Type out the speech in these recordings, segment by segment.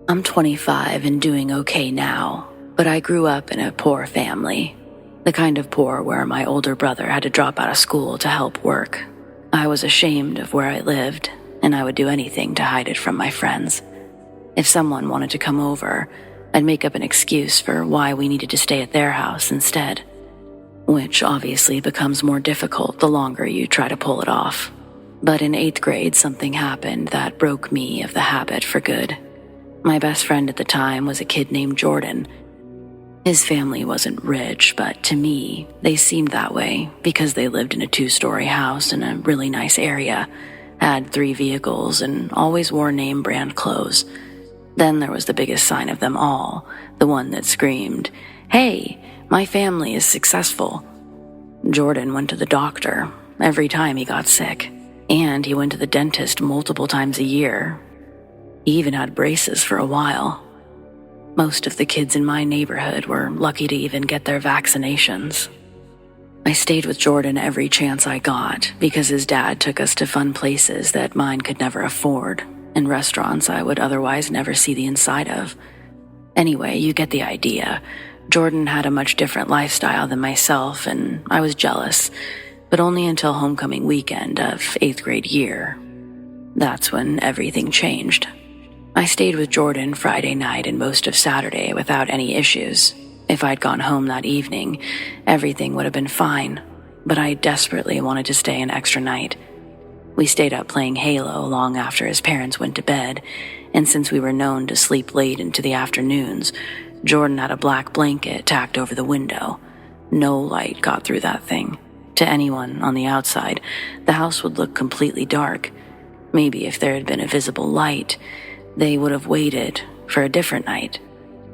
I'm 25 and doing okay now, but I grew up in a poor family. The kind of poor where my older brother had to drop out of school to help work. I was ashamed of where I lived, and I would do anything to hide it from my friends. If someone wanted to come over, I'd make up an excuse for why we needed to stay at their house instead, which obviously becomes more difficult the longer you try to pull it off. But in 8th grade, something happened that broke me of the habit for good. My best friend at the time was a kid named Jordan. His family wasn't rich, but to me, they seemed that way because they lived in a 2-story house in a really nice area, had 3 vehicles, and always wore name brand clothes. Then there was the biggest sign of them all, the one that screamed, "Hey, my family is successful." Jordan went to the doctor every time he got sick, and he went to the dentist multiple times a year. He even had braces for a while. Most of the kids in my neighborhood were lucky to even get their vaccinations. I stayed with Jordan every chance I got because his dad took us to fun places that mine could never afford, and restaurants I would otherwise never see the inside of. Anyway, you get the idea. Jordan had a much different lifestyle than myself, and I was jealous, but only until homecoming weekend of 8th grade year. That's when everything changed. I stayed with Jordan Friday night and most of Saturday without any issues. If I'd gone home that evening, everything would have been fine, but I desperately wanted to stay an extra night. We stayed up playing Halo long after his parents went to bed, and since we were known to sleep late into the afternoons, Jordan had a black blanket tacked over the window. No light got through that thing. To anyone on the outside, the house would look completely dark. Maybe if there had been a visible light, they would have waited for a different night.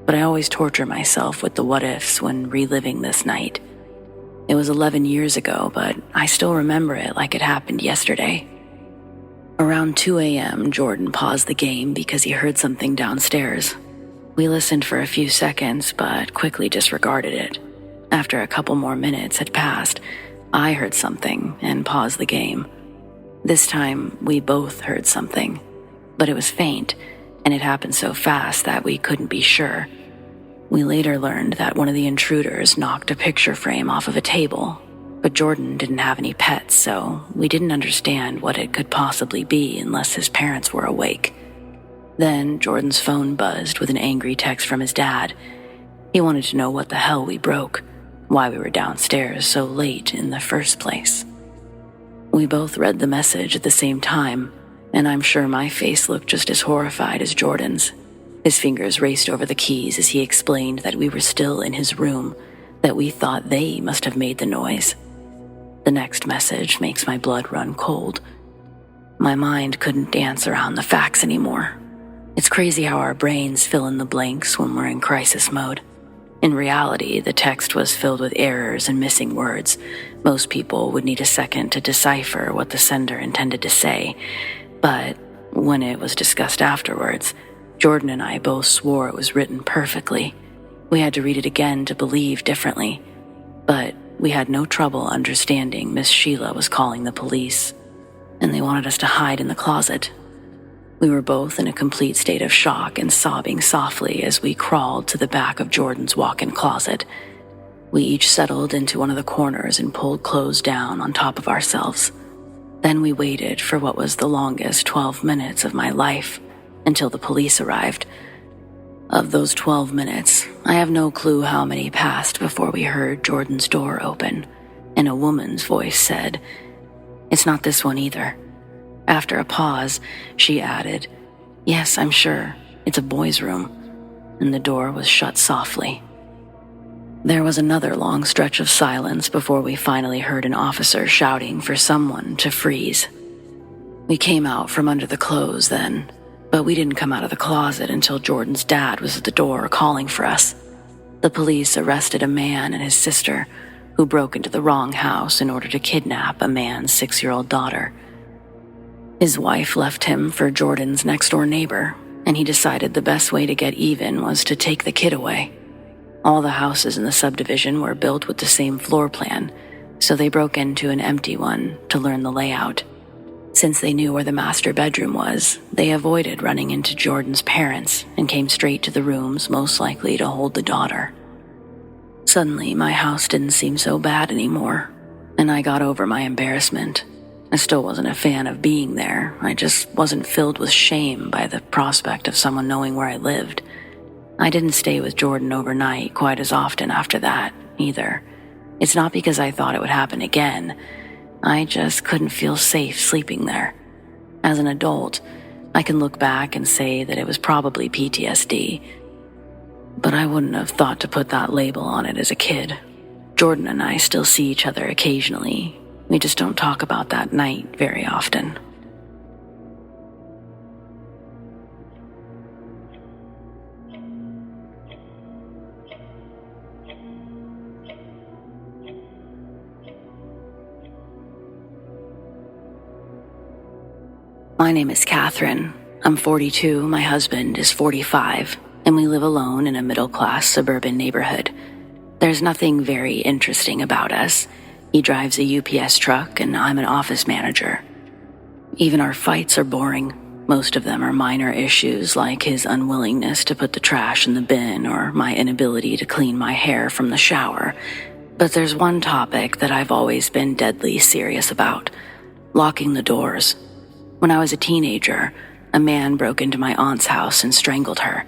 But I always torture myself with the what-ifs when reliving this night. It was 11 years ago, but I still remember it like it happened yesterday. Around 2 a.m., Jordan paused the game because he heard something downstairs. We listened for a few seconds, but quickly disregarded it. After a couple more minutes had passed, I heard something and paused the game. This time, we both heard something, but it was faint, and it happened so fast that we couldn't be sure. We later learned that one of the intruders knocked a picture frame off of a table, but Jordan didn't have any pets, so we didn't understand what it could possibly be unless his parents were awake. Then Jordan's phone buzzed with an angry text from his dad. He wanted to know what the hell we broke, why we were downstairs so late in the first place. We both read the message at the same time, and I'm sure my face looked just as horrified as Jordan's. His fingers raced over the keys as he explained that we were still in his room, that we thought they must have made the noise. The next message makes my blood run cold. My mind couldn't dance around the facts anymore. It's crazy how our brains fill in the blanks when we're in crisis mode. In reality, the text was filled with errors and missing words. Most people would need a second to decipher what the sender intended to say, but when it was discussed afterwards, Jordan and I both swore it was written perfectly. We had to read it again to believe differently, but we had no trouble understanding Miss Sheila was calling the police, and they wanted us to hide in the closet. We were both in a complete state of shock and sobbing softly as we crawled to the back of Jordan's walk-in closet. We each settled into one of the corners and pulled clothes down on top of ourselves. Then we waited for what was the longest 12 minutes of my life, until the police arrived. Of those 12 minutes, I have no clue how many passed before we heard Jordan's door open, and a woman's voice said, "It's not this one either." After a pause, she added, "Yes, I'm sure. It's a boy's room." And the door was shut softly. There was another long stretch of silence before we finally heard an officer shouting for someone to freeze. We came out from under the clothes then, but we didn't come out of the closet until Jordan's dad was at the door calling for us. The police arrested a man and his sister who broke into the wrong house in order to kidnap a man's 6-year-old daughter. His wife left him for Jordan's next-door neighbor, and he decided the best way to get even was to take the kid away. All the houses in the subdivision were built with the same floor plan, so they broke into an empty one to learn the layout. Since they knew where the master bedroom was, they avoided running into Jordan's parents and came straight to the rooms most likely to hold the daughter. Suddenly, my house didn't seem so bad anymore, and I got over my embarrassment. I still wasn't a fan of being there. I just wasn't filled with shame by the prospect of someone knowing where I lived. I didn't stay with Jordan overnight quite as often after that, either. It's not because I thought it would happen again. I just couldn't feel safe sleeping there. As an adult, I can look back and say that it was probably PTSD, but I wouldn't have thought to put that label on it as a kid. Jordan and I still see each other occasionally. We just don't talk about that night very often. My name is Katherine. I'm 42, my husband is 45, and we live alone in a middle-class suburban neighborhood. There's nothing very interesting about us. He drives a UPS truck, and I'm an office manager. Even our fights are boring. Most of them are minor issues like his unwillingness to put the trash in the bin or my inability to clean my hair from the shower. But there's one topic that I've always been deadly serious about: locking the doors. When I was a teenager, a man broke into my aunt's house and strangled her.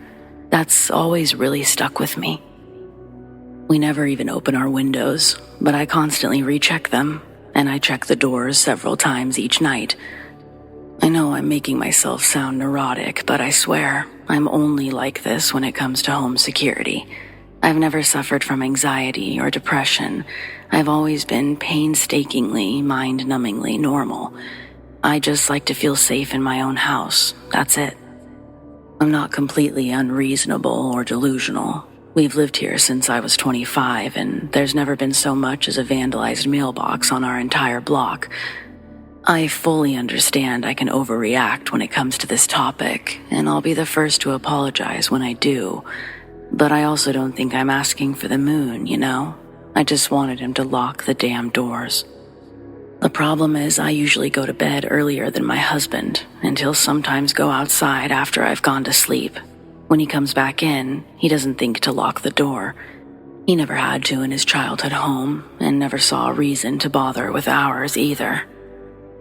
That's always really stuck with me. We never even open our windows, but I constantly recheck them, and I check the doors several times each night. I know I'm making myself sound neurotic, but I swear I'm only like this when it comes to home security. I've never suffered from anxiety or depression. I've always been painstakingly, mind-numbingly normal. I just like to feel safe in my own house. That's it. I'm not completely unreasonable or delusional. We've lived here since I was 25, and there's never been so much as a vandalized mailbox on our entire block. I fully understand I can overreact when it comes to this topic, and I'll be the first to apologize when I do. But I also don't think I'm asking for the moon, you know? I just wanted him to lock the damn doors. The problem is I usually go to bed earlier than my husband, and he'll sometimes go outside after I've gone to sleep. When he comes back in, he doesn't think to lock the door. He never had to in his childhood home, and never saw a reason to bother with ours either.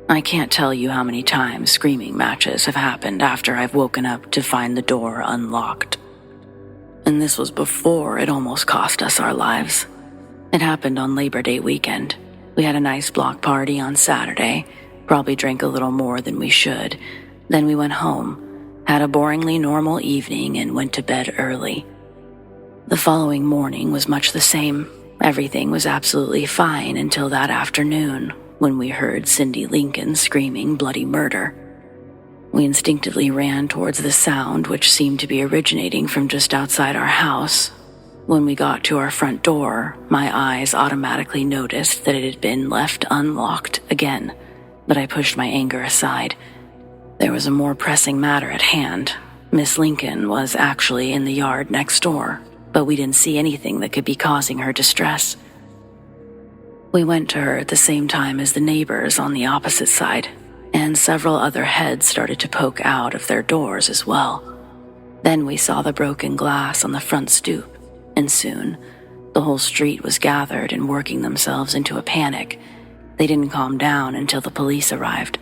I can't tell you how many times screaming matches have happened after I've woken up to find the door unlocked. And this was before it almost cost us our lives. It happened on Labor Day weekend. We had a nice block party on Saturday, probably drank a little more than we should. Then we went home, had a boringly normal evening, and went to bed early. The following morning was much the same. Everything was absolutely fine until that afternoon, when we heard Cindy Lincoln screaming bloody murder. We instinctively ran towards the sound, which seemed to be originating from just outside our house. When we got to our front door, my eyes automatically noticed that it had been left unlocked again, but I pushed my anger aside. There was a more pressing matter at hand. Miss Lincoln was actually in the yard next door, but we didn't see anything that could be causing her distress. We went to her at the same time as the neighbors on the opposite side, and several other heads started to poke out of their doors as well. Then we saw the broken glass on the front stoop, and soon, the whole street was gathered and working themselves into a panic. They didn't calm down until the police arrived.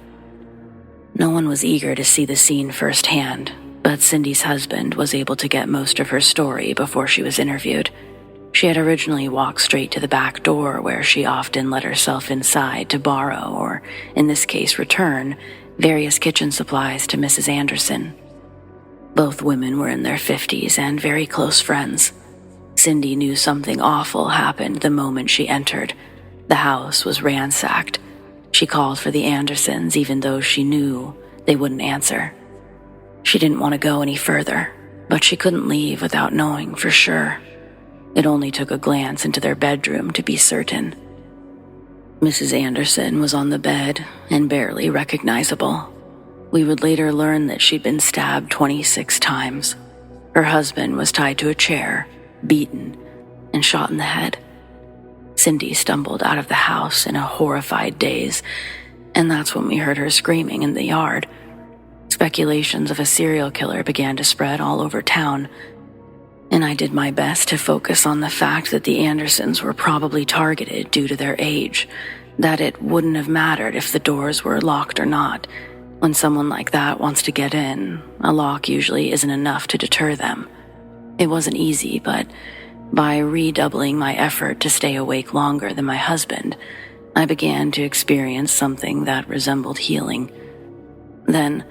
No one was eager to see the scene firsthand, but Cindy's husband was able to get most of her story before she was interviewed. She had originally walked straight to the back door where she often let herself inside to borrow, or in this case return, various kitchen supplies to Mrs. Anderson. Both women were in their 50s and very close friends. Cindy knew something awful happened the moment she entered. The house was ransacked. She called for the Andersons even though she knew they wouldn't answer. She didn't want to go any further, but she couldn't leave without knowing for sure. It only took a glance into their bedroom to be certain. Mrs. Anderson was on the bed and barely recognizable. We would later learn that she'd been stabbed 26 times. Her husband was tied to a chair, beaten, and shot in the head. Cindy stumbled out of the house in a horrified daze. and that's when we heard her screaming in the yard. Speculations of a serial killer began to spread all over town, and I did my best to focus on the fact that the Andersons were probably targeted due to their age, that it wouldn't have mattered if the doors were locked or not. When someone like that wants to get in, a lock usually isn't enough to deter them. It wasn't easy, but by redoubling my effort to stay awake longer than my husband, I began to experience something that resembled healing. Then,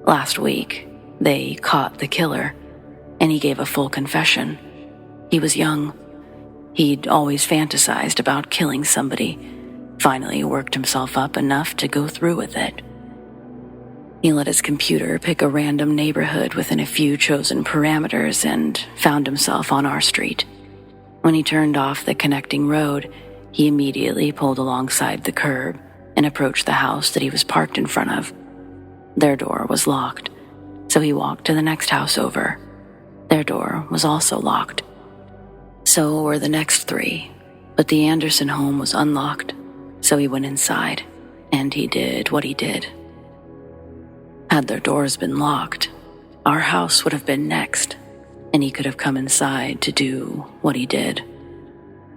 last week, they caught the killer, and he gave a full confession. He was young. He'd always fantasized about killing somebody, finally worked himself up enough to go through with it. He let his computer pick a random neighborhood within a few chosen parameters and found himself on our street. When he turned off the connecting road, he immediately pulled alongside the curb and approached the house that he was parked in front of. Their door was locked, so he walked to the next house over. Their door was also locked. So were the next three, but the Anderson home was unlocked, so he went inside, and he did what he did. Had their doors been locked, our house would have been next, and he could have come inside to do what he did.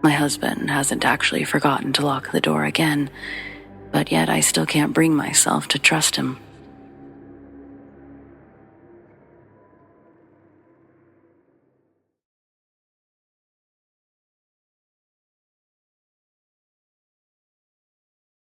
My husband hasn't actually forgotten to lock the door again, but yet I still can't bring myself to trust him.